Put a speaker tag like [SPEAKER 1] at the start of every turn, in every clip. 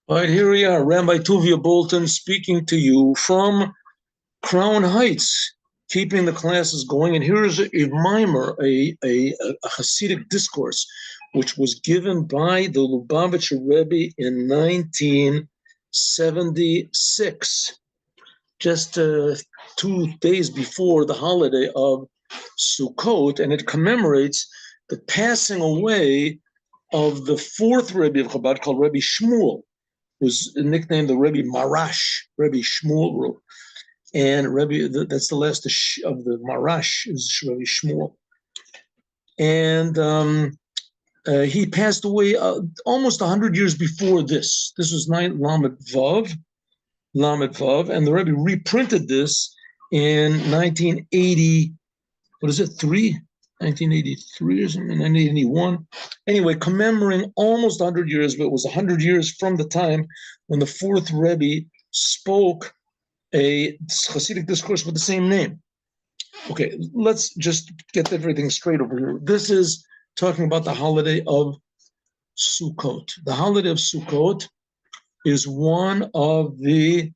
[SPEAKER 1] All right, here we are, Rabbi Tuvia Bolton speaking to you from Crown Heights, keeping the classes going. And here's a mimer, a Hasidic discourse, which was given by the Lubavitcher Rebbe in 1976, just 2 days before the holiday of SUCCOT, and it commemorates the passing away of the fourth Rebbe of Chabad, called Rebbe Shmuel, was nicknamed the Rebbe Marash. Rebbe Shmuel wrote, and that's the last of the Marash is Rebbe Shmuel. And he passed away almost 100 years before this. This was Lamed Vav, and the Rebbe reprinted this in 1980. What is it? 1983 or something, 1981. Anyway, commemorating almost 100 years, but it was 100 years from the time when the fourth Rebbe spoke a Hasidic discourse with the same name. Okay, let's just get everything straight over here. This is talking about the holiday of SUCCOT. The holiday of SUCCOT is one of the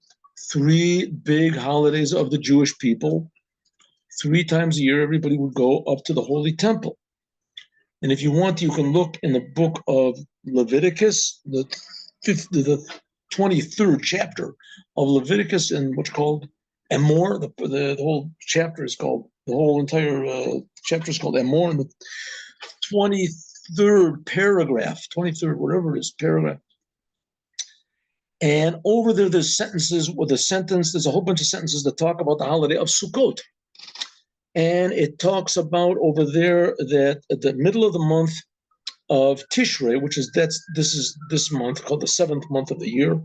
[SPEAKER 1] 3 big holidays of the Jewish people. 3 times a year, everybody would go up to the Holy Temple. And if you want, you can look in the book of Leviticus, the 23rd chapter of Leviticus, and what's called Emor. The whole chapter is called, the whole entire chapter is called Emor. And the 23rd paragraph, 23rd, whatever it is, paragraph. And over there, there's sentences with a sentence, there's a whole bunch of sentences that talk about the holiday of Sukkot. And it talks about over there that at the middle of the month of Tishrei, which is this month called the 7th month of the year.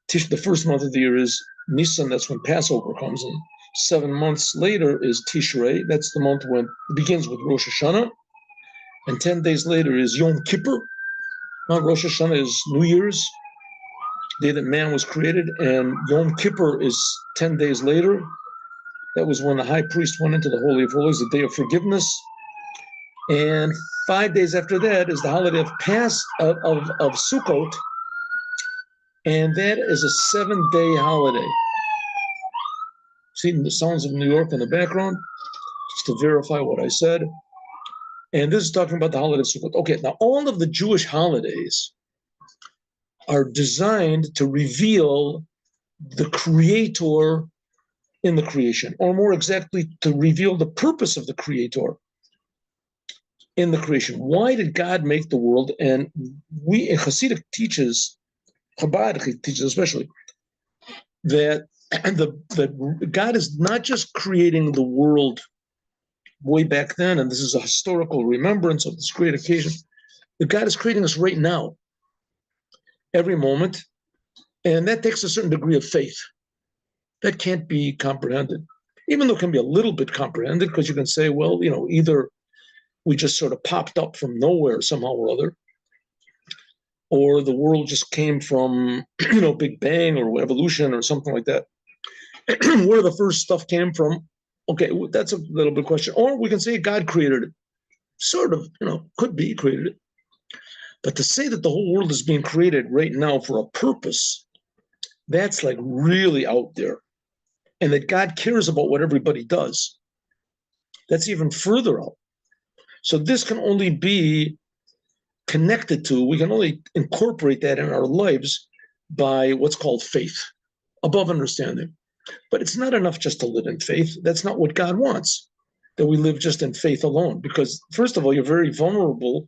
[SPEAKER 1] The first month of the year is Nisan, that's when Passover comes in. 7 months later is Tishrei, that's the month when it begins with Rosh Hashanah. And 10 days later is Yom Kippur. Now Rosh Hashanah is New Year's, day that man was created, and Yom Kippur is 10 days later. That was when the high priest went into the Holy of Holies, the day of forgiveness. And 5 days after that is the holiday of Sukkot, and that is a 7-day holiday. See the sounds of New York in the background, just to verify what I said. And this is talking about the holiday of Sukkot. Okay, now all of the Jewish holidays are designed to reveal the Creator in the creation, or more exactly, to reveal the purpose of the Creator in the creation. Why did God make the world? And we, Hasidic teaches, Chabad teaches especially, that God is not just creating the world way back then, and this is a historical remembrance of this great occasion, that God is creating us right now, every moment, and that takes a certain degree of faith. That can't be comprehended, even though it can be a little bit comprehended, because you can say, well, either we just sort of popped up from nowhere somehow or other, or the world just came from, Big Bang or evolution or something like that. Where the first stuff came from, okay, that's a little bit of a question. Or we can say God created it. Sort of, could be created it. But to say that the whole world is being created right now for a purpose, that's like really out there. And that God cares about what everybody does, that's even further out. So this can only be connected to, we can only incorporate that in our lives by what's called faith, above understanding. But it's not enough just to live in faith. That's not what God wants, that we live just in faith alone. Because first of all, you're very vulnerable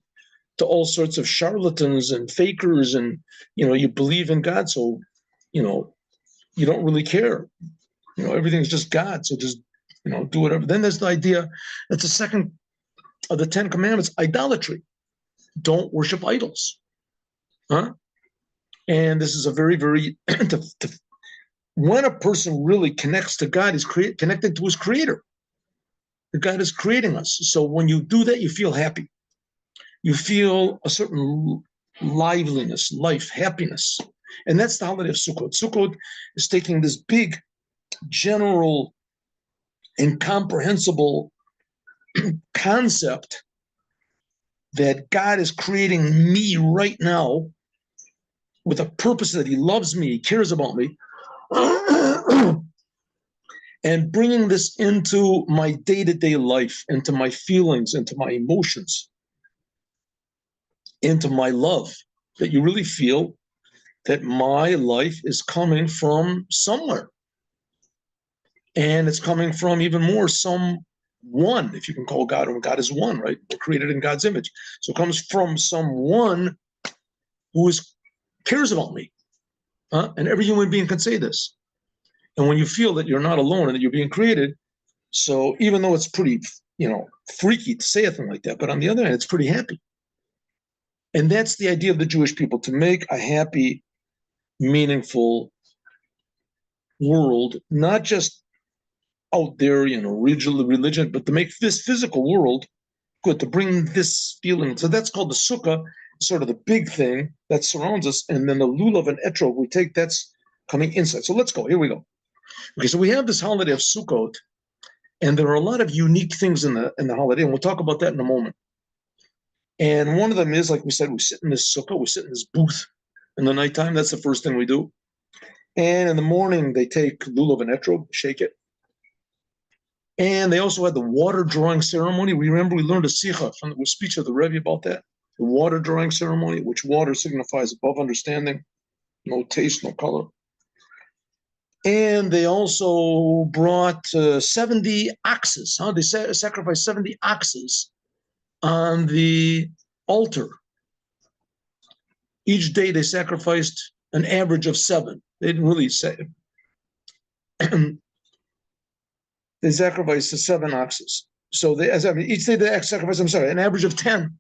[SPEAKER 1] to all sorts of charlatans and fakers, and you believe in God, so you don't really care. Everything's just God, so just do whatever. Then there's the idea, that's the second of the 10 commandments, idolatry. Don't worship idols. And this is a very, very when a person really connects to God, he's connected to his creator. God is creating us. So when you do that, you feel happy. You feel a certain liveliness, life, happiness. And that's the holiday of Sukkot. Sukkot is taking this big, general, incomprehensible concept that God is creating me right now with a purpose that he loves me, he cares about me, and bringing this into my day-to-day life, into my feelings, into my emotions, into my love, that you really feel that my life is coming from somewhere. And it's coming from even more someone, if you can call God, or God is one, right? We're created in God's image. So it comes from someone who cares about me. And every human being can say this. And when you feel that you're not alone and that you're being created, so even though it's pretty, freaky to say a thing like that, but on the other hand, it's pretty happy. And that's the idea of the Jewish people, to make a happy, meaningful world, not just out there, religion, but to make this physical world good, to bring this feeling. So that's called the sukkah, sort of the big thing that surrounds us. And then the lulav and etrog, we take that's coming inside. So let's go. Here we go. Okay, so we have this holiday of SUCCOT, and there are a lot of unique things in the holiday, and we'll talk about that in a moment. And one of them is, like we said, we sit in this sukkah, we sit in this booth in the nighttime. That's the first thing we do. And in the morning, they take lulav and etrog, shake it. And they also had the water drawing ceremony. Remember, we learned a sikha from the speech of the Rebbe about that. The water drawing ceremony, which water signifies above understanding, no taste, no color. And they also brought 70 oxes. They sacrificed 70 oxes on the altar. Each day they sacrificed an average of 7. They didn't really say. They sacrificed 7 oxes. So each day they sacrificed, an average of 10.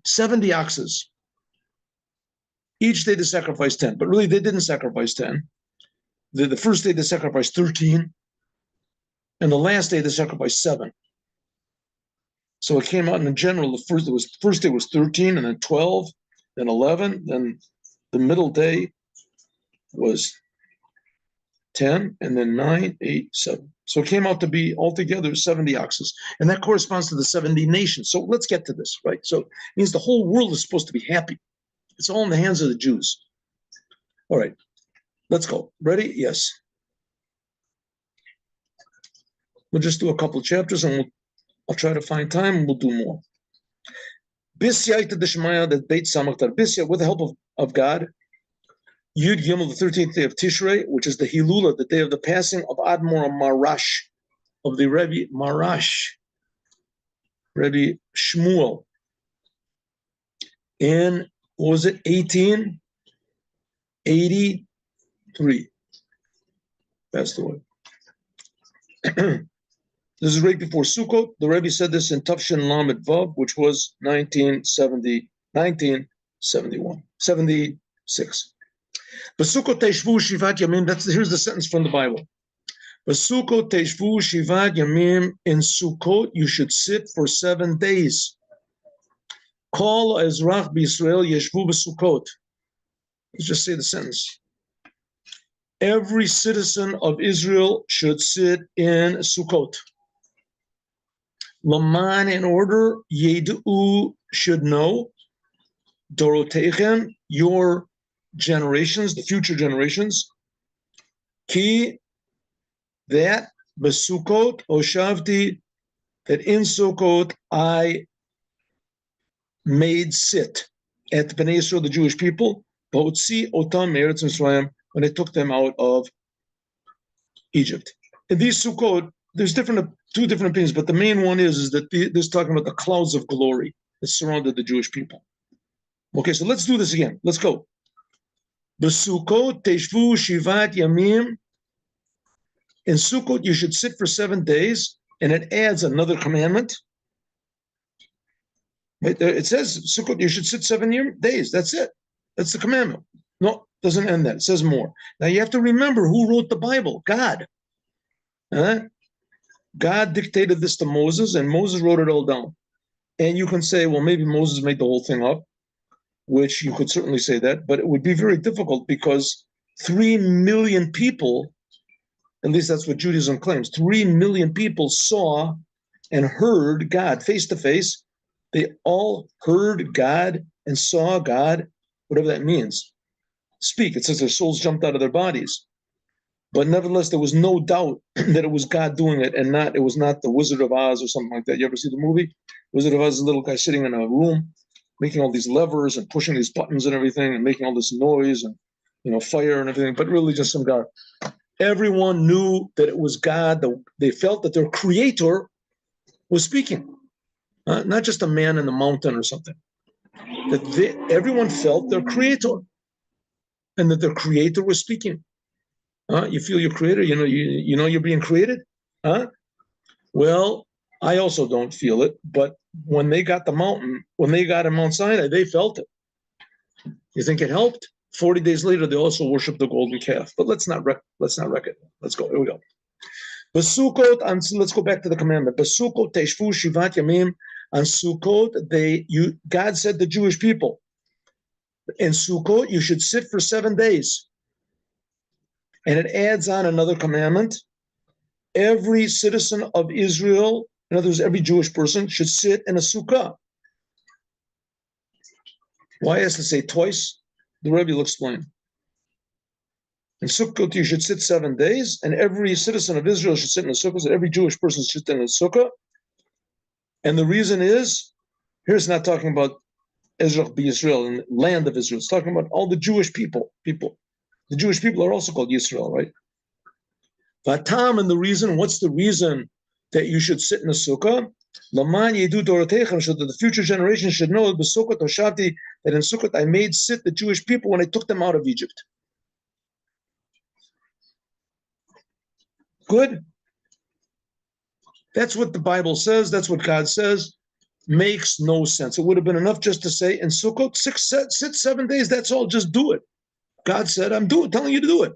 [SPEAKER 1] 70 oxes. Each day they sacrificed 10, but really they didn't sacrifice 10. The first day they sacrificed 13, and the last day they sacrificed 7. So it came out in general, the first day was 13, and then 12, then 11, then the middle day was 10, and then 9, 8, 7. So it came out to be altogether 70 oxes, and that corresponds to the 70 nations. So let's get to this, right? So it means the whole world is supposed to be happy. It's all in the hands of the Jews. All right, let's go. Ready? Yes. We'll just do a couple of chapters, and I'll try to find time, and we'll do more. Bisya, the Beit Samachtar. Bisya, with the help of God, Yud Gimel, the 13th day of Tishrei, which is the Hilula, the day of the passing of Admor Marash, of the Rebbe Marash, Rebbe Shmuel, in, what was it, 1883. Passed away. This is right before Sukkot. The Rebbe said this in Tafshin Lamed Vav, which was 1971, 76. B'Sukkot teishvu shivat yamim. Here's the sentence from the Bible. B'Sukkot teishvu shivat yamim. In Sukkot, you should sit for 7 days. Kol ezrach b'Yisrael yeshvu b'Sukkot. Let's just say the sentence. Every citizen of Israel should sit in Sukkot. Laman, in order, Yedu should know, Dorotechem, your generations, the future generations, Ki, that, Besukot, Oshavti, that in Sukkot I made sit at Bnei Yisrael, the Jewish people, Botzi Otam Meretz Mitzrayim, when I took them out of Egypt. In these Sukkot, there's two different opinions, but the main one is that this is talking about the clouds of glory that surrounded the Jewish people. Okay, so let's do this again. Let's go. B'Sukkot teshvu shivat yamim. In Sukkot, you should sit for 7 days, and it adds another commandment. It says Sukkot, you should sit 7 days. That's it. That's the commandment. No, it doesn't end that. It says more. Now you have to remember who wrote the Bible. God. God dictated this to Moses, and Moses wrote it all down. And you can say, well, maybe Moses made the whole thing up, which you could certainly say that, but it would be very difficult because 3 million people, at least that's what Judaism claims, 3 million people saw and heard God face to face. They all heard God and saw God whatever that means, speak. It says their souls jumped out of their bodies. But nevertheless, there was no doubt that it was God doing it, and it was not the Wizard of Oz or something like that. You ever see the movie? Wizard of Oz is a little guy sitting in a room, making all these levers and pushing these buttons and everything, and making all this noise and fire and everything. But really, just some guy. Everyone knew that it was God. They felt that their Creator was speaking, not just a man in the mountain or something. That everyone felt their Creator, and that their Creator was speaking. You feel your Creator. You know you're being created. Well, I also don't feel it, but when they got in Mount Sinai, they felt it. You think it helped? 40 days later, they also worshiped the golden calf. But let's not wreck it. Let's go. Here we go. BeSukkot, let's go back to the commandment. BeSukkot teshvu shivat yamim. On Sukkot, God said to the Jewish people, in Sukkot, you should sit for 7 days. And it adds on another commandment. Every citizen of Israel, in other words, every Jewish person, should sit in a sukkah. Why has to say twice? The Rebbe will explain. In Sukkot, you should sit 7 days, and every citizen of Israel should sit in a sukkah, so every Jewish person should sit in a sukkah. And the reason is, here it's not talking about Israel and land of Israel. It's talking about all the Jewish people. The Jewish people are also called Yisrael, right? Vatam, and the reason, what's the reason that you should sit in a sukkah? Laman yedu dorotechem, so that the future generation should know b'sukkot hoshavti, that in Sukkot I made sit the Jewish people when I took them out of Egypt. Good? That's what the Bible says. That's what God says. Makes no sense. It would have been enough just to say in Sukkot, sit 7 days. That's all. Just do it. God said, I'm telling you to do it.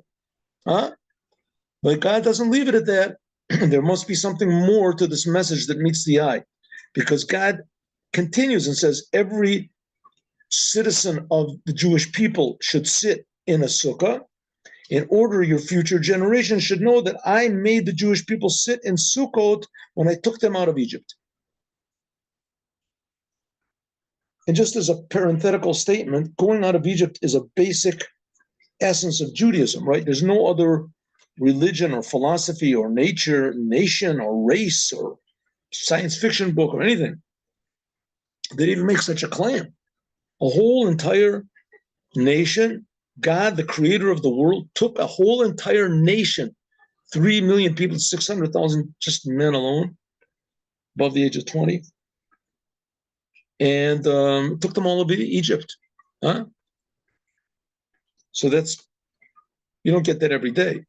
[SPEAKER 1] But God doesn't leave it at that. There must be something more to this message that meets the eye. Because God continues and says, every citizen of the Jewish people should sit in a sukkah. In order your future generation should know that I made the Jewish people sit in Sukkot when I took them out of Egypt. And just as a parenthetical statement, going out of Egypt is a basic essence of Judaism, right? There's no other religion or philosophy or nation or race or science fiction book or anything that even makes such a claim. A whole entire nation, God, the creator of the world, took a whole entire nation, 3 million people, 600,000 just men alone, above the age of 20, and took them all over Egypt. So you don't get that every day.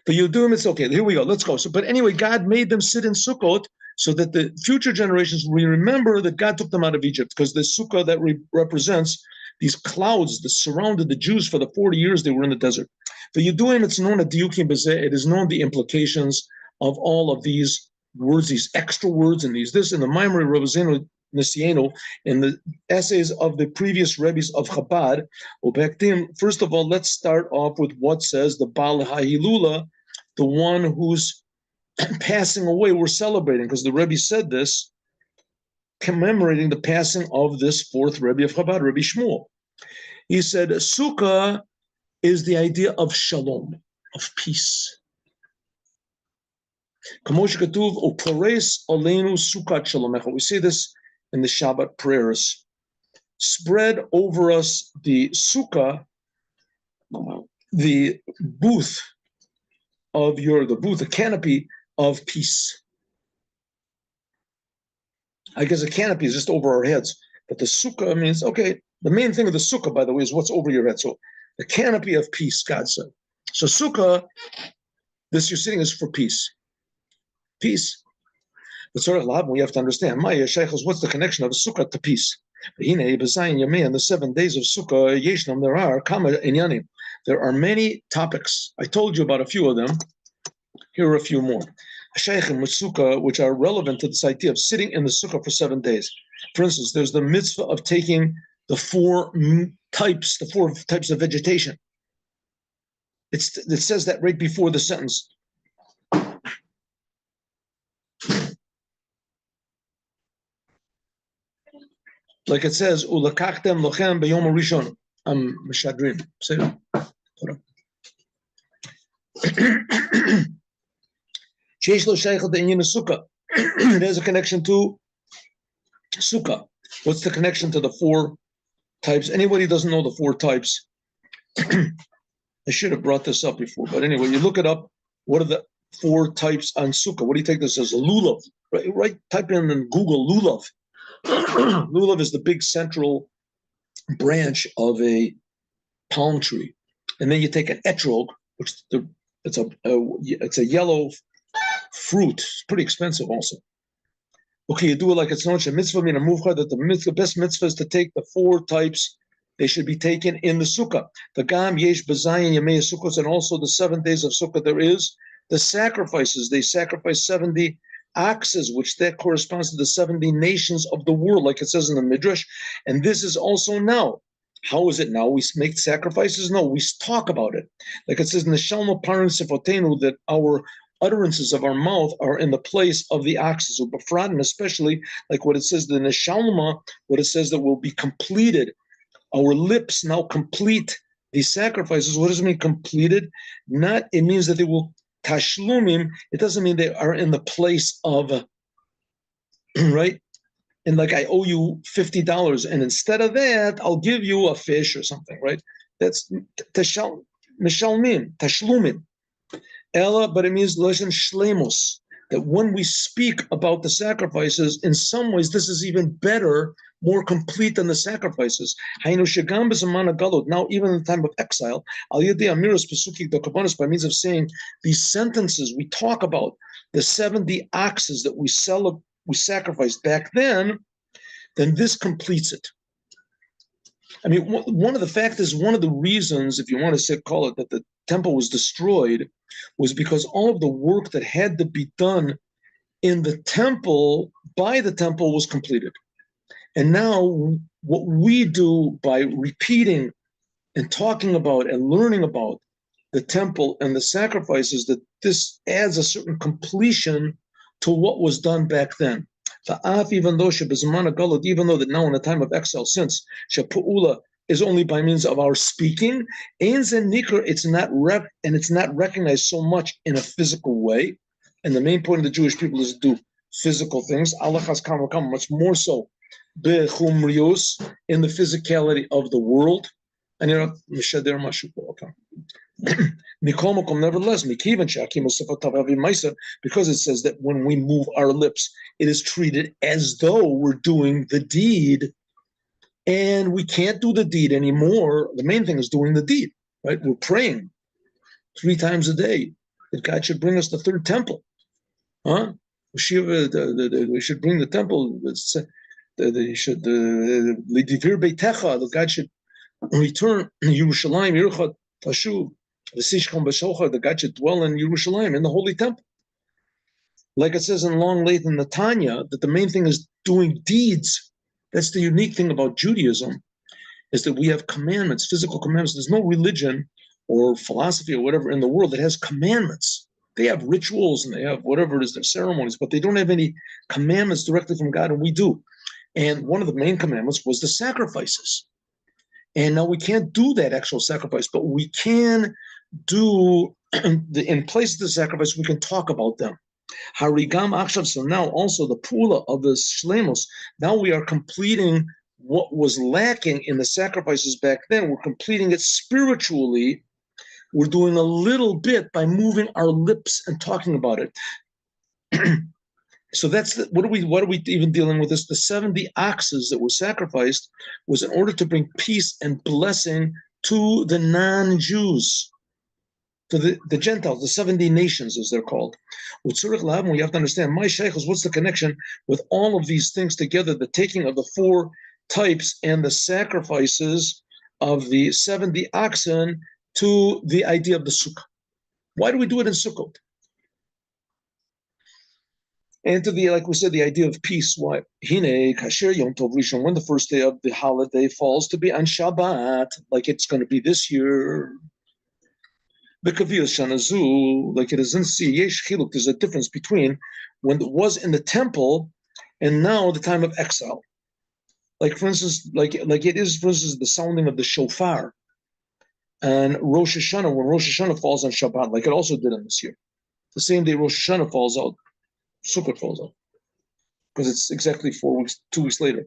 [SPEAKER 1] But you do them, it's okay. Here we go. Let's go. But anyway, God made them sit in Sukkot so that the future generations will remember that God took them out of Egypt, because the Sukkah that represents these clouds that surrounded the Jews for the 40 years they were in the desert. The Yuduim, it's known at Diyukim Bezeh, it is known the implications of all of these words, these extra words, and this, in the Maimari Rebbe Zeno Nisieno, in the essays of the previous Rebbes of Chabad. First of all, let's start off with what says the Baal HaHilula, the one who's passing away, we're celebrating, because the Rebbe said this, commemorating the passing of this fourth Rebbe of Chabad, Rebbe Shmuel. He said, Sukkah is the idea of shalom, of peace. We say this in the Shabbat prayers. Spread over us the sukkah, the booth, the canopy of peace. I guess a canopy is just over our heads, but the sukkah means, okay, the main thing of the sukkah, by the way, is what's over your head. So the canopy of peace, God said. So sukkah, this you're sitting is for peace. Peace. But sort of we have to understand, what's the connection of a sukkah to peace? In the 7 days of sukkah, there are many topics. I told you about a few of them. Here are a few more. Which are relevant to this idea of sitting in the sukkah for 7 days. For instance, there's the mitzvah of taking the four types of vegetation. It says that right before the sentence. Like it says, "Ulakachtem lochem b'yom harishon." I'm mishadrin. Say that. There's a connection to SUCCOT. What's the connection to the four types? Anybody who doesn't know the four types, I should have brought this up before, but anyway, you look it up. What are the four types on SUCCOT? What do you take this as? A lulav, right? Type in Google lulav. Lulav is the big central branch of a palm tree, and then you take an etrog, which it's a yellow fruit. It's pretty expensive, also. Okay, you do it like it's known mitzvah min amuvcha, that the best mitzvah is to take the four types. They should be taken in the sukkah. The gam yesh b'zayin yamei sukkos, and also the 7 days of sukkah. There is the sacrifices. They sacrifice 70 oxes, which that corresponds to the 70 nations of the world, like it says in the Midrash. And this is also now. How is it now? We make sacrifices? No, we talk about it. Like it says in the Shalma Parim Sefotenu, that our utterances of our mouth are in the place of the oxes, or befradim, especially like what it says in the Shalma, what it says that will be completed. Our lips now complete these sacrifices. What does it mean completed? It means that they will tashlumim. It doesn't mean they are in the place of, right? And like I owe you $50, and instead of that, I'll give you a fish or something, right? That's tashlumim. Ella, but it means lashon shlemos, that when we speak about the sacrifices, in some ways this is even better, more complete than the sacrifices. Now, even in the time of exile, by means of saying these sentences, we talk about the 70 oxes that we sacrificed back then this completes it. I mean, one of the reasons, if you want to call it, that the temple was destroyed was because all of the work that had to be done in the temple, by the temple, was completed. And now what we do by repeating and talking about and learning about the temple and the sacrifices, that this adds a certain completion to what was done back then. Even though that now in the time of exile, since Shepu'ula is only by means of our speaking, it's not recognized so much in a physical way. And the main point of the Jewish people is to do physical things. Much more so in the physicality of the world. And nevertheless, because it says that when we move our lips, it is treated as though we're doing the deed, and we can't do the deed anymore. The main thing is doing the deed, right? We're praying 3 times a day that God should bring us the third temple. Huh? We should bring the temple. That God should return Yerushalayim, Yeruchot, Tashuv, that God should dwell in Yerushalayim, in the Holy Temple. Like it says in Long Late in the Tanya, that the main thing is doing deeds. That's the unique thing about Judaism, is that we have commandments, physical commandments. There's no religion or philosophy or whatever in the world that has commandments. They have rituals and they have whatever it is, their ceremonies, but they don't have any commandments directly from God, and we do. And one of the main commandments was the sacrifices. And now we can't do that actual sacrifice, but we can do, in place of the sacrifice, we can talk about them. Harigam Akshav, so now also the pula of the Shlemos, now we are completing what was lacking in the sacrifices back then. We're completing it spiritually. We're doing a little bit by moving our lips and talking about it. So that's what are we even dealing with this? The 70 oxes that were sacrificed was in order to bring peace and blessing to the non-Jews, to the Gentiles, the 70 nations as they're called. We have to understand, my sheikhos, what's the connection with all of these things together, the taking of the 4 types and the sacrifices of the 70 oxen to the idea of the sukkah? Why do we do it in SUCCOT? And to the, like we said, the idea of peace. Why? Hine kasher Yom Tov Rishon, when the first day of the holiday falls to be on Shabbat, like it's going to be this year. B'kaviyos shanazu, like it is in Yesh Chiluk. There's a difference between when it was in the temple and now the time of exile. Like for instance, like it is, for instance, the sounding of the shofar and Rosh Hashanah, when Rosh Hashanah falls on Shabbat, like it also did in this year. The same day Rosh Hashanah falls out, SUCCOT falls out, because it's exactly 2 weeks later.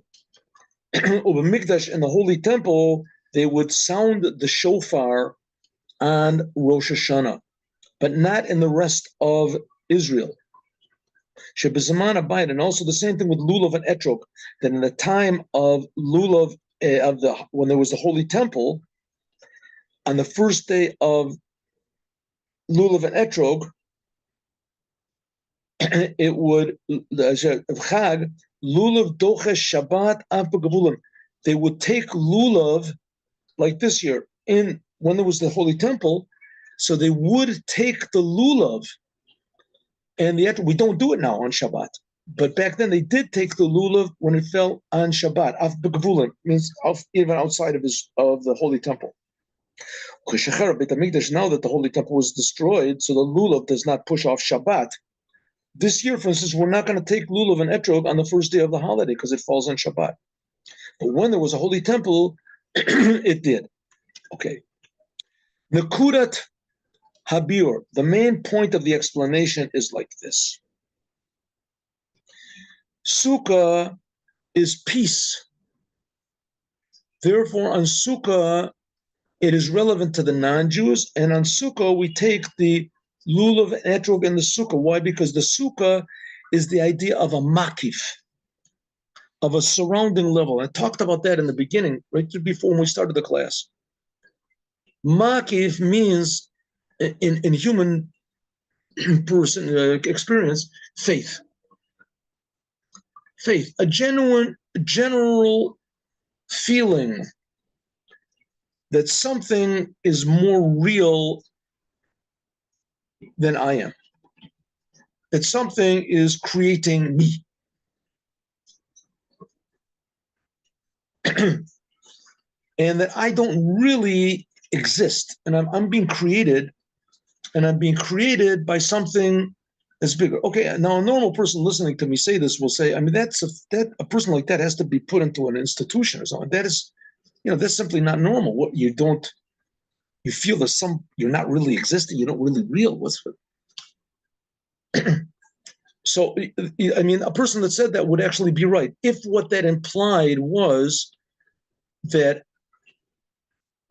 [SPEAKER 1] Over Mikdash in the Holy Temple, they would sound the shofar on Rosh Hashanah, but not in the rest of Israel. Shebezaman Abayit, and also the same thing with Lulav and Etrog, that in the time of Lulav, when there was the Holy Temple, on the first day of Lulav and Etrog, it would Chag Lulav Dochesh Shabbat Av B'Gavulim. They would take Lulav like this year when there was the Holy Temple, so they would take the Lulav and we don't do it now on Shabbat, but back then they did take the Lulav when it fell on Shabbat. Av B'Gavulim means even outside of the Holy Temple. Now that the Holy Temple was destroyed, so the Lulav does not push off Shabbat. This year, for instance, we're not going to take Lulav and Etrog on the first day of the holiday because it falls on Shabbat. But when there was a Holy Temple, it did. Okay. Nekudat Habir, the main point of the explanation is like this. Sukkah is peace. Therefore, on Sukkah, it is relevant to the non-Jews, and on Sukkah, we take the Lulav and Etrog and the Sukkah. Why? Because the Sukkah is the idea of a makif, of a surrounding level. I talked about that in the beginning, right before when we started the class. Makif means, in human person experience, faith. Faith, a general feeling that something is more real than I am, that something is creating me. And that I don't really exist, and I'm being created, and I'm being created by something that's bigger. Okay, now a normal person listening to me say this will say, I mean, a person like that has to be put into an institution or something. That is, that's simply not normal. What you feel that you're not really existing, you're not really real. What's it? So, I mean, a person that said that would actually be right if what that implied was that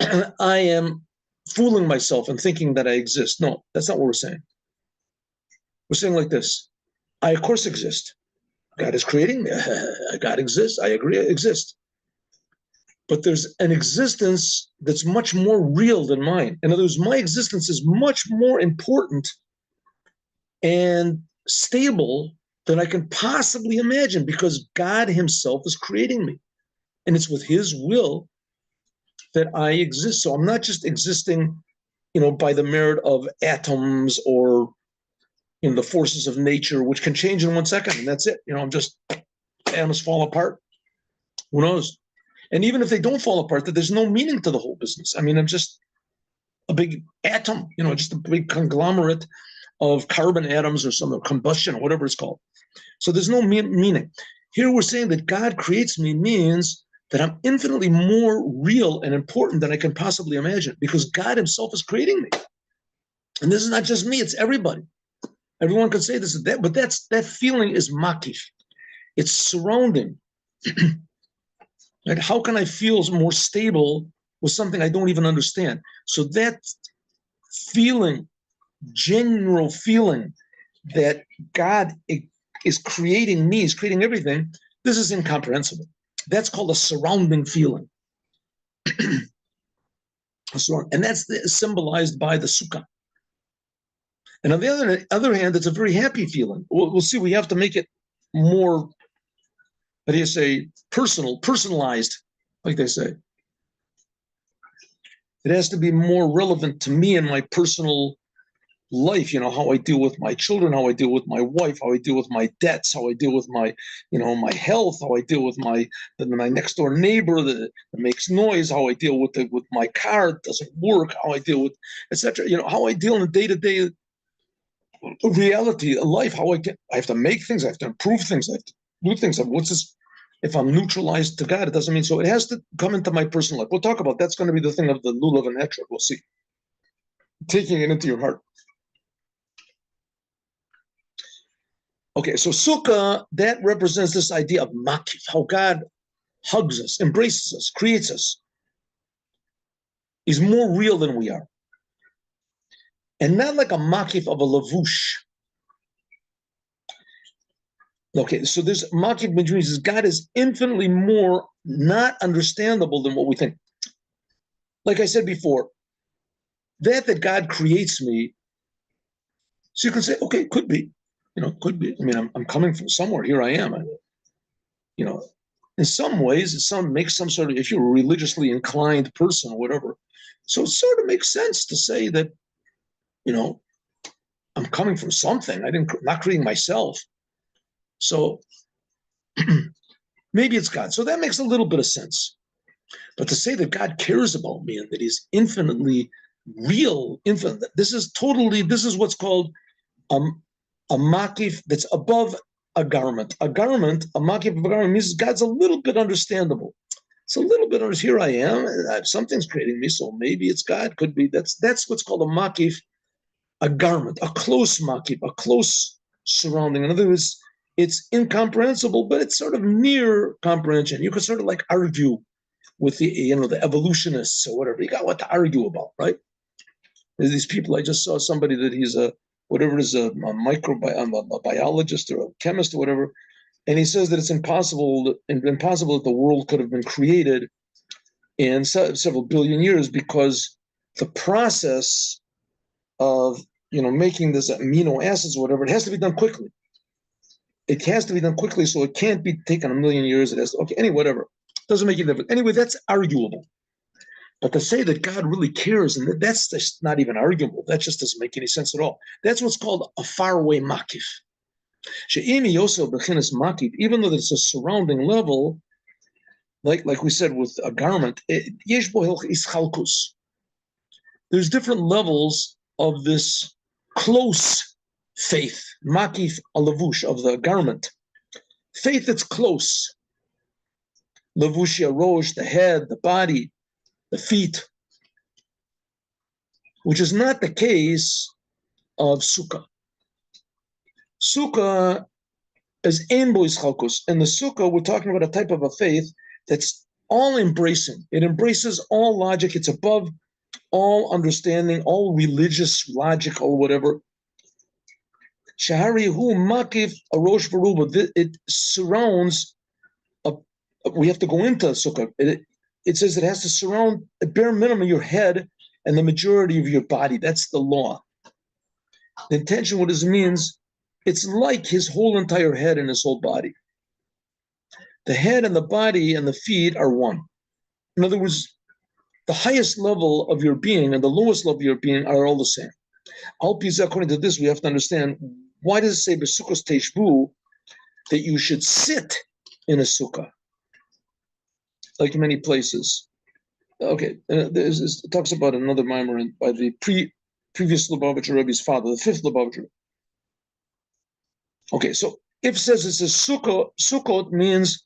[SPEAKER 1] I am fooling myself and thinking that I exist. No, that's not what we're saying. We're saying like this: I, of course, exist. God is creating me. God exists. I agree, I exist. But there's an existence that's much more real than mine. In other words, my existence is much more important and stable than I can possibly imagine, because God himself is creating me. And it's with his will that I exist. So I'm not just existing, by the merit of atoms or the forces of nature, which can change in 1 second, and that's it. I'm just, atoms fall apart. Who knows? And even if they don't fall apart, that there's no meaning to the whole business. I mean, I'm just a big atom, just a big conglomerate of carbon atoms or some combustion or whatever it's called. So there's no meaning. Here we're saying that God creates me means that I'm infinitely more real and important than I can possibly imagine, because God himself is creating me. And this is not just me, it's everybody. Everyone can say this and that, but that feeling is makif. It's surrounding. Right? How can I feel more stable with something I don't even understand? So that feeling, general feeling that God is creating me, is creating everything, this is incomprehensible. That's called a surrounding feeling. And that's symbolized by the sukkah. And on the other hand, it's a very happy feeling. We'll see, we have to make it more, personalized, like they say. It has to be more relevant to me and my personal life, how I deal with my children, how I deal with my wife, how I deal with my debts, how I deal with my, my health, how I deal with my next door neighbor that makes noise, how I deal with my car that doesn't work, how I deal with, etc. How I deal in the day-to-day reality of life, how I have to make things, I have to improve things, I have to do things. What's this? If I'm neutralized to God, it doesn't mean so. It has to come into my personal life. We'll talk about that's going to be the thing of the lulav and extra. We'll see. Taking it into your heart. Okay, so sukkah, that represents this idea of makif, how God hugs us, embraces us, creates us. He's more real than we are. And not like a makif of a lavush. Okay, so this makif means God is infinitely more not understandable than what we think. Like I said before, that God creates me, so you can say, okay, could be, could be. I mean, I'm coming from somewhere. Here I am. In some ways, makes some sort of, if you're a religiously inclined person or whatever, so it sort of makes sense to say that, I'm coming from something. Not creating myself. So maybe it's God. So that makes a little bit of sense. But to say that God cares about me and that he's infinitely real, infinite, this is what's called a makif that's above a garment. A makif of a garment means God's a little bit understandable. It's a little bit, here I am, something's creating me, so maybe it's God, could be. That's what's called a makif, a garment, a close makif, a close surrounding. In other words, it's incomprehensible, but it's sort of near comprehension. You could sort of like argue with the evolutionists or whatever. You got what to argue about, right? There's these people. I just saw somebody that he's a biologist or a chemist or whatever, and he says that it's impossible that the world could have been created in several billion years because the process of making this amino acids or whatever, it has to be done quickly. It has to be done quickly, so it can't be taken a million years. It has to, whatever. Doesn't make any difference. Anyway, that's arguable. But to say that God really cares, and that's just not even arguable. That just doesn't make any sense at all. That's what's called a faraway makif. She'imi yosel b'chinas makif, even though it's a surrounding level, like we said with a garment, yesh bo ischalkus. There's different levels of this close faith, makif alavush, of the garment. Faith that's close. Lavushia rosh, the head, the body, the feet, which is not the case of sukkah. Sukkah is ein bo ischalkus. In the sukkah, we're talking about a type of a faith that's all embracing. It embraces all logic. It's above all understanding, all religious logic or whatever. Shahari hu makif arosh v'ruba. It surrounds. We have to go into sukkah. It says it has to surround, at bare minimum, your head and the majority of your body. That's the law. The intention, what this means, it's like his whole entire head and his whole body. The head and the body and the feet are one. In other words, the highest level of your being and the lowest level of your being are all the same. According to this, we have to understand, why does it say b'sukkos teshbu that you should sit in a sukkah? Like many places. Okay, it talks about another mimer by the previous Lubavitcher Rebbe's father, the fifth Lubavitcher. Okay, so if it says it's a SUCCOT means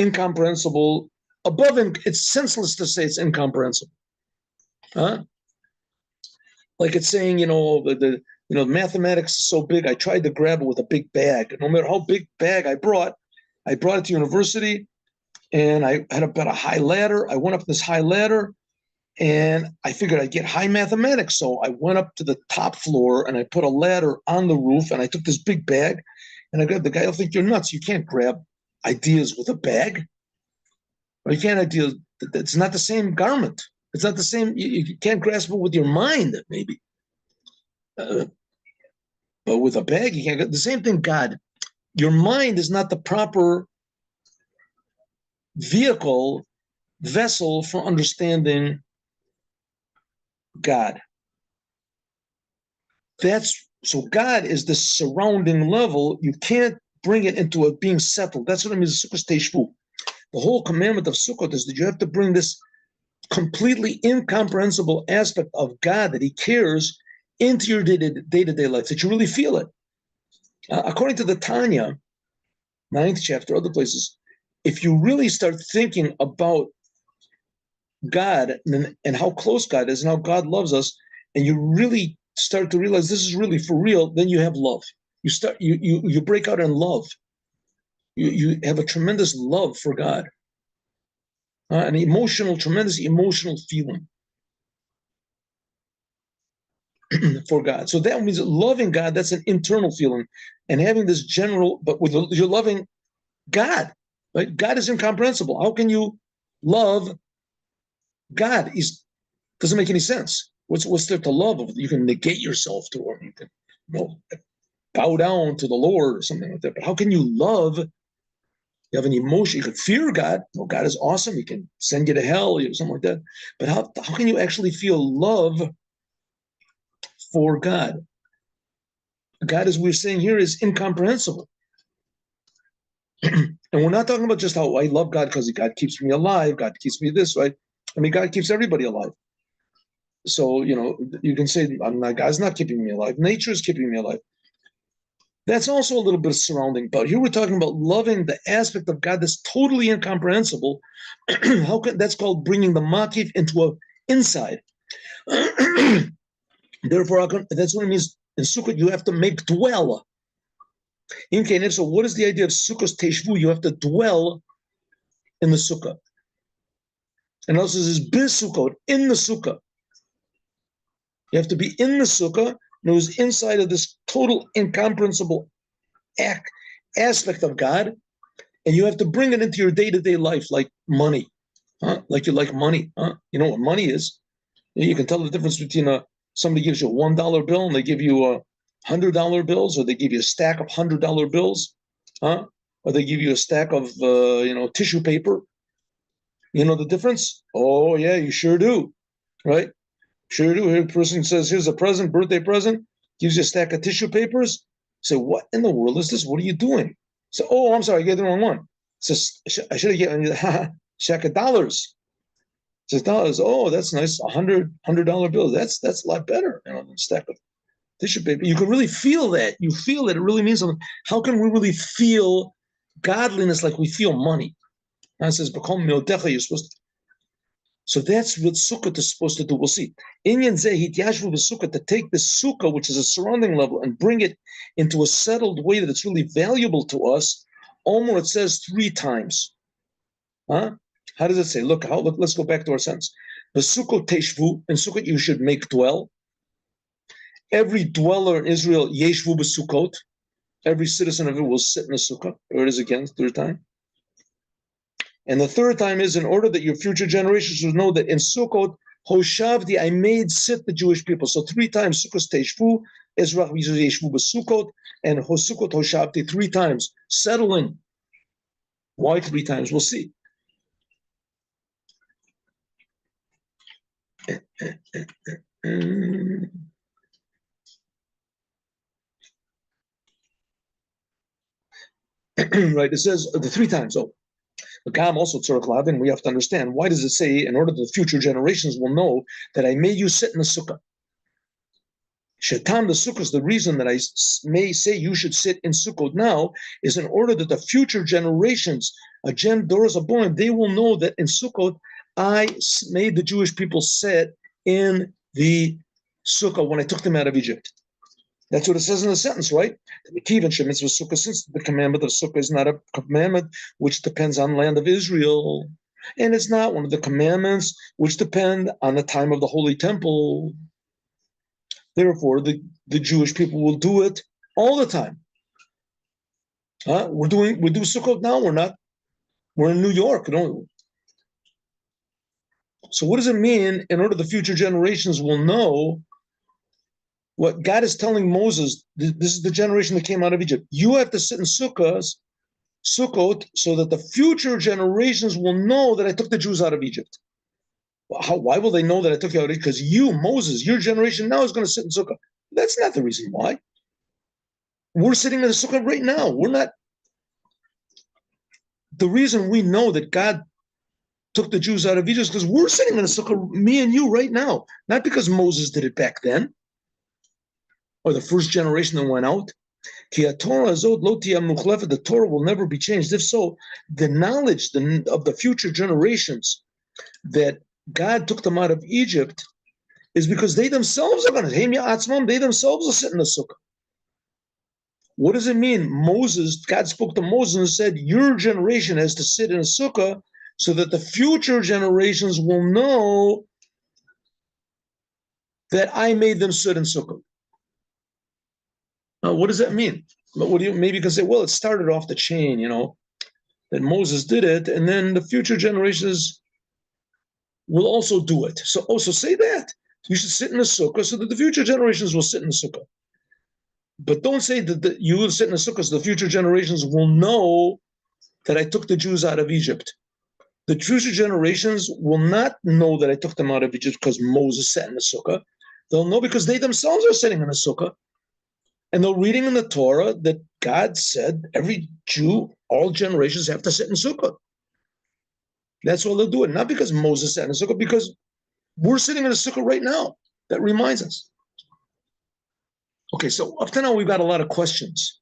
[SPEAKER 1] incomprehensible. It's senseless to say it's incomprehensible. Huh? Like it's saying, mathematics is so big, I tried to grab it with a big bag. No matter how big bag I brought it to university, and I had about a high ladder. I went up this high ladder, and I figured I'd get high mathematics. So I went up to the top floor, and I put a ladder on the roof, and I took this big bag, and I grabbed the guy. I'll think you're nuts. You can't grab ideas with a bag. Or you can't it's not the same garment. It's not the same. You can't grasp it with your mind, maybe. But with a bag, you can't get the same thing. God, your mind is not the proper vessel for understanding God. So God is the surrounding level. You can't bring it into a being settled. That's what it means, sukkos teshvu. The whole commandment of Sukkot is that you have to bring this completely incomprehensible aspect of God, that he cares, into your day-to-day life, that you really feel it. According to the Tanya, 9th chapter, other places, if you really start thinking about God and how close God is and how God loves us, and you really start to realize this is really for real, then you have love. You break out in love. You have a tremendous love for God, tremendous emotional feeling for God. So that means loving God, that's an internal feeling, and having this general, but you're loving God, right? God is incomprehensible. How can you love God? Doesn't make any sense. What's there to love? You can negate yourself to Him. You can, bow down to the Lord or something like that. But how can you love? You have an emotion. You can fear God. God is awesome. He can send you to hell, something like that. But how can you actually feel love for God? God, as we're saying here, is incomprehensible. And we're not talking about just how I love God because God keeps me alive. God keeps me this, right? I mean, God keeps everybody alive. So, you can say, God's not keeping me alive. Nature is keeping me alive. That's also a little bit of surrounding. But here we're talking about loving the aspect of God that's totally incomprehensible. That's called bringing the makif into an inside. Therefore, that's what it means. In SUCCOT, you have to make dwell. So what is the idea of Sukkos Teshvu? You have to dwell in the Sukkah. And also this is BiSukkot, in the Sukkah. You have to be in the Sukkah, and it was inside of this total incomprehensible aspect of God, and you have to bring it into your day-to-day life, like money, like you like money. You know what money is. You can tell the difference between somebody gives you a $1 bill and they give you $100 bills, or they give you a stack of $100 bills, or they give you a stack of tissue paper. You know the difference? Oh yeah, you sure do, right? Sure do. Here a person says, here's a present, birthday present, gives you a stack of tissue papers. Say, what in the world is this? What are you doing? So, oh, I'm sorry, I gave the wrong one. Says, I should have given you a stack of dollars. Says dollars. Oh, that's nice. $100 bills. That's a lot better, than a stack of tissue paper. You can really feel that. You feel that it really means something. How can we really feel godliness like we feel money? And it says, you're supposed to. So that's what SUCCOT is supposed to do. We'll see. Inyan zeh hityashvu b'sukkah, to take the sukkah, which is a surrounding level, and bring it into a settled way that it's really valuable to us. Omer, it says 3 times. How does it say? Look, let's go back to our sentence. B'sukkot teshvu, in SUCCOT you should make dwell. Every dweller in Israel, yeshvu b'sukkot. Every citizen of it will sit in a sukkah. There it is again, 3rd time. And the 3rd time is in order that your future generations will know that in Sukkot, Hoshavdi, I made sit the Jewish people. So 3 times, Sukkot Teshvu, Ezra Yeshvu B'Sukkot, and Sukkot Hoshavdi 3 times, settling. Why 3 times? We'll see. Right, it says the 3 times. Gam also tzorach lavin, we have to understand, why does it say, in order that the future generations will know that I made you sit in the sukkah? Shetam, the sukkah, is the reason that I may say you should sit in sukkot now, is in order that the future generations, doros aboim, they will know that in sukkot, I made the Jewish people sit in the sukkah when I took them out of Egypt. That's what it says in the sentence, right? Since the commandment of sukkah is not a commandment which depends on the land of Israel, and it's not one of the commandments which depend on the time of the Holy Temple. Therefore, the Jewish people will do it all the time. We do Sukkot now. We're in New York. So what does it mean? In order the future generations will know what God is telling Moses, this is the generation that came out of Egypt. You have to sit in Sukkot, so that the future generations will know that I took the Jews out of Egypt. Why will they know that I took you out of Egypt? Because you, Moses, your generation now is going to sit in Sukkot. That's not the reason why. We're sitting in the Sukkot right now. We're not. The reason we know that God took the Jews out of Egypt is because we're sitting in the Sukkot, me and you, right now. Not because Moses did it back then, or the first generation that went out. The Torah will never be changed. If so, the knowledge of the future generations that God took them out of Egypt is because they themselves are going to, they themselves are sitting in the sukkah. What does it mean? God spoke to Moses and said, your generation has to sit in a sukkah so that the future generations will know that I made them sit in sukkah. Now, what does that mean? Maybe you can say, well, it started off the chain, that Moses did it, and then the future generations will also do it. So also say that. You should sit in the sukkah so that the future generations will sit in the sukkah. But don't say that you will sit in the sukkah so the future generations will know that I took the Jews out of Egypt. The future generations will not know that I took them out of Egypt because Moses sat in the sukkah. They'll know because they themselves are sitting in the sukkah. And they're reading in the Torah that God said every Jew, all generations have to sit in sukkah. That's why they'll do it. Not because Moses sat in the sukkah, because we're sitting in the sukkah right now. That reminds us. Okay, so up to now we've got a lot of questions.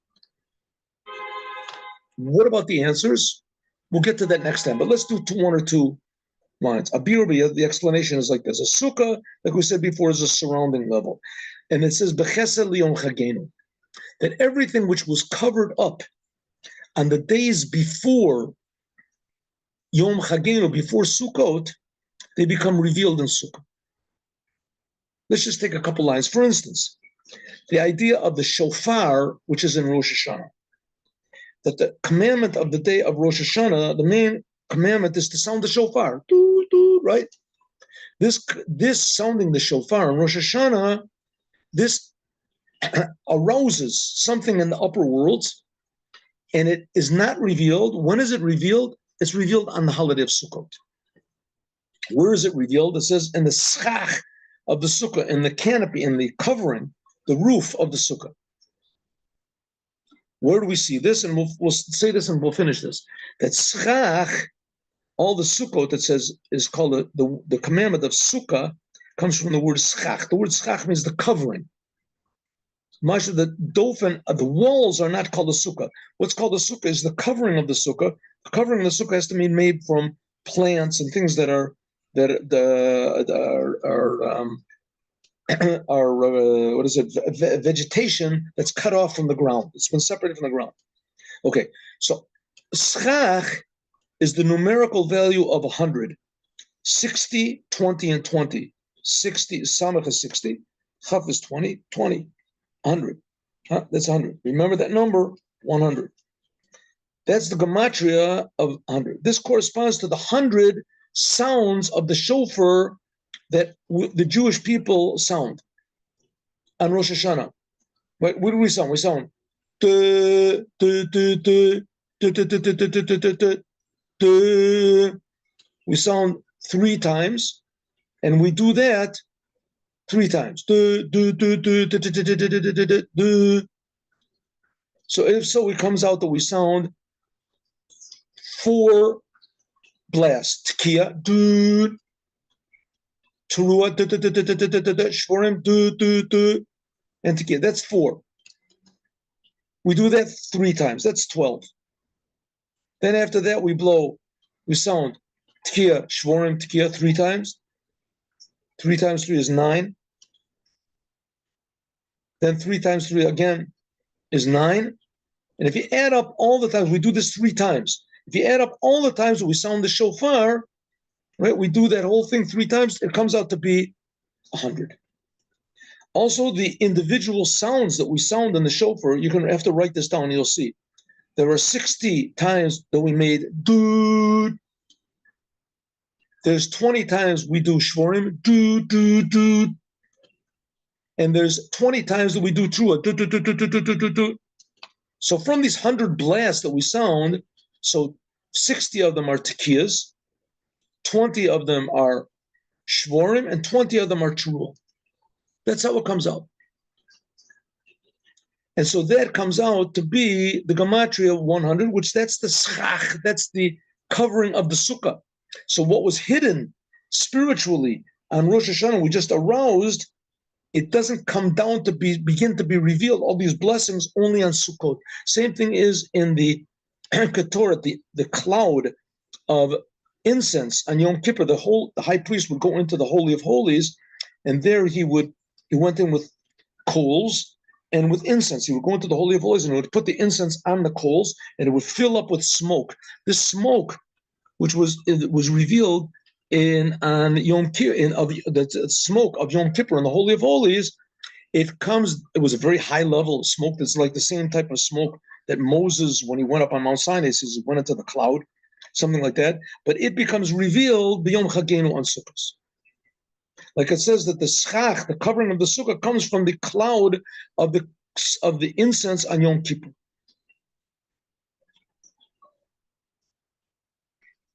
[SPEAKER 1] What about the answers? We'll get to that next time, but let's do one or two lines. The explanation is like this. A sukkah, like we said before, is a surrounding level. And it says, B'chesed liyom chagenu, that everything which was covered up on the days before Yom Chagenu, before Sukkot, they become revealed in Sukkot. Let's just take a couple lines. For instance, the idea of the shofar, which is in Rosh Hashanah, that the commandment of the day of Rosh Hashanah, the main commandment is to sound the shofar, doo, doo, right? This sounding the shofar in Rosh Hashanah, this arouses something in the upper worlds, and it is not revealed. When is it revealed? It's revealed on the holiday of Sukkot. Where is it revealed? It says in the schach of the sukkah, in the canopy, in the covering, the roof of the sukkah. Where do we see this? And we'll say this and we'll finish this. That schach, all the Sukkot that says is called the commandment of sukkah, comes from the word schach. The word schach means the covering. The walls are not called a sukkah. What's called a sukkah is the covering of the sukkah. The covering of the sukkah has to be made from plants and things that are vegetation that's cut off from the ground. It's been separated from the ground. Okay, so schach is the numerical value of 100. 60, 20, and 20. 60, samach is 60, chaf is 20, 20. 100. That's 100. Remember that number, 100. That's the gematria of 100. This corresponds to the 100 sounds of the shofar that the Jewish people sound on Rosh Hashanah. What do we sound? We sound we sound 3 times, and we do that 3 times. So if so, it comes out that we sound 4 blasts. Tkiya, Teruah, Shvorim, and Tkiya. That's 4. We do that 3 times. That's 12. Then after that, we sound Tkiya, Shvorim, Tkiya 3 times. 3 times 3 is 9. Then 3 times 3 again is 9. And if you add up all the times, we do this 3 times. If you add up all the times that we sound the shofar, right, we do that whole thing 3 times, it comes out to be 100. Also, the individual sounds that we sound in the shofar, you're going to have to write this down, you'll see. There are 60 times that we made dood. There's 20 times we do shvorim, dood, dood, dood. And there's 20 times that we do trua, dood, dood, dood, dood, dood, dood, dood, dood. So from these 100 blasts that we sound, so 60 of them are tekiyas, 20 of them are shvorim, and 20 of them are trua. That's how it comes out. And so that comes out to be the gematria 100, which that's the schach, that's the covering of the sukkah. So what was hidden spiritually on Rosh Hashanah, we just aroused it doesn't come down to begin to be revealed, all these blessings, only on Sukkot. Same thing is in the Ketoret, the cloud of incense on Yom Kippur. The high priest would go into the Holy of Holies, and there he went in with coals and with incense. He would go into the Holy of Holies and he would put the incense on the coals, and it would fill up with smoke. This smoke, which was revealed on Yom Kippur, of the smoke of Yom Kippur in the Holy of Holies, it was a very high level of smoke. That's like the same type of smoke that Moses, when he went up on Mount Sinai, says he went into the cloud, something like that. But it becomes revealed b'Yom Chagenu on Sukkot. Like it says that the schach, the covering of the sukkah, comes from the cloud of the incense on Yom Kippur.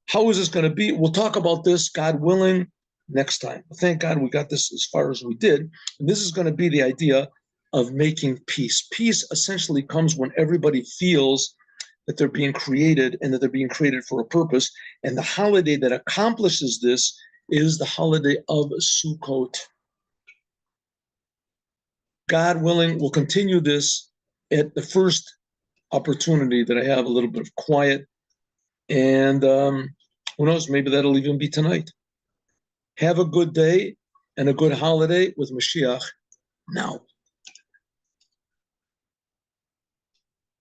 [SPEAKER 1] How is this going to be? We'll talk about this, God willing, next time. Thank God we got this as far as we did. And this is going to be the idea of making peace. Peace essentially comes when everybody feels that they're being created and that they're being created for a purpose. And the holiday that accomplishes this is the holiday of SUCCOT. God willing, we'll continue this at the first opportunity that I have a little bit of quiet. And who knows, maybe that'll even be tonight. Have a good day and a good holiday with Moshiach now.